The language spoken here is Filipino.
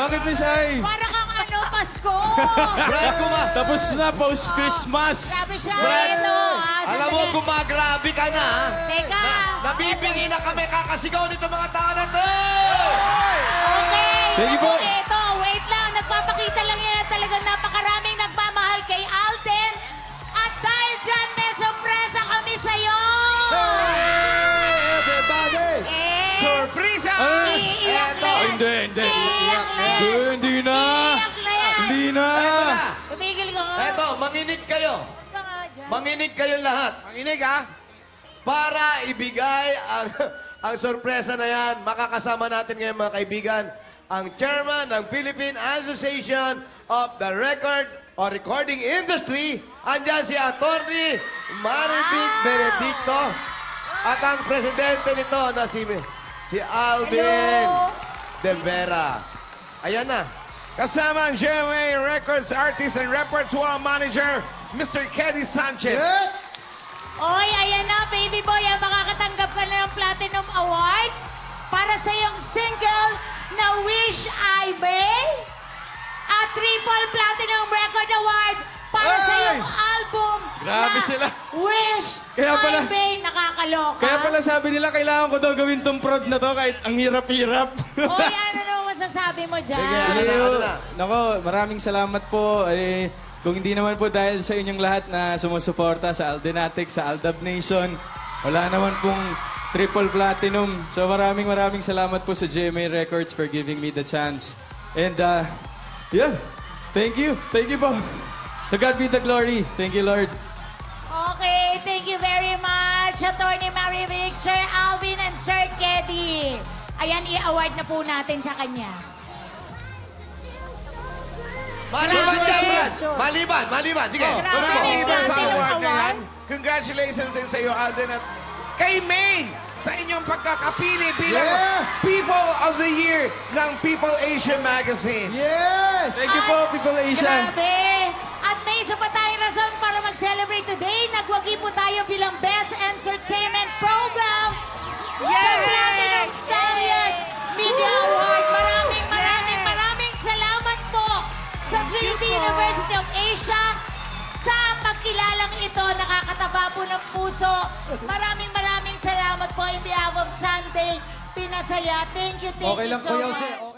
Bakit, Miss Ai? Para kang ano, Pasko. Brad, Tapos na, post-Christmas. Grabe siya. Brad, Ito. alam mo, gumagrabe ka na, ha? Teka. Nabibingi na kami kakasigaw nito mga tao na to! Okay. Thank you po. Ito, wait lang. Nagpapakita lang yan na talagang napakaraming nagmamahal kay Alden. At dahil dyan, may sorpresa kami sa'yo. Everybody! Sorpresa! Iiyak na yan. Hindi. Iiyak na yan. Hindi na. Iiyak na yan. Hindi na. Eto na! Tumigil ka nga. Eto, manginig kayo. Huwag ka nga dyan. Manginig kayong lahat. Manginig, ha? Para ibigay ang sorpresa na yan, makakasama natin ngayon mga kaibigan, ang chairman ng Philippine Association of the Record or Recording Industry. Andyan si Atty. Maribig Benedicto. At ang presidente nito na si Alvin Hello. De Vera. Ayan na. Kasama ang GMA Records Artist and Repertoire Manager, Mr. Keddy Sanchez. Oy, ayan na, baby boy. Makakatanggap ka na ng Platinum Award para sa iyong single na Wish I May. At Triple Platinum Record Award para sa iyong album Grabe na sila. Wish Kaya pala- I May. Nakakaloka. Kaya pala sabi nila, kailangan ko daw gawin tong prod na to kahit ang hirap-hirap. Oy, ano naman masasabi mo dyan? Ano na? Nako, maraming salamat po. Kung hindi naman po dahil sa inyong lahat na sumusuporta sa Aldenatic, sa Aldab Nation, wala naman pong triple platinum. So maraming salamat po sa GMA Records for giving me the chance. And yeah, thank you. Thank you po. To God be the glory. Thank you, Lord. Okay, thank you very much, Atty. Maribig, Sir Alvin, and Sir Keddy. Ayan, i-award na po natin sa kanya. Maliban dyan, Brad. Maliban. Sige, tuloy mo. Maliban sa Platinum award na yan, Award. congratulations din sa iyo, Alden, at kay May sa inyong pagkakapili bilang People of the Year ng People Asia Magazine. Yes! Thank you po, People Asia. Grabe! At may isa pa tayong rason para mag-celebrate today. Nagwagi po tayo bilang Best Entertainment Program sa Platinum Stallion Media Award. Maraming salamat po sa Trinity University of Asia sa pagkilalang ito. Nakakataba po ng puso. Maraming salamat po in behalf of Sunday Pinasaya. Thank you Okay lang so po, much. Yose.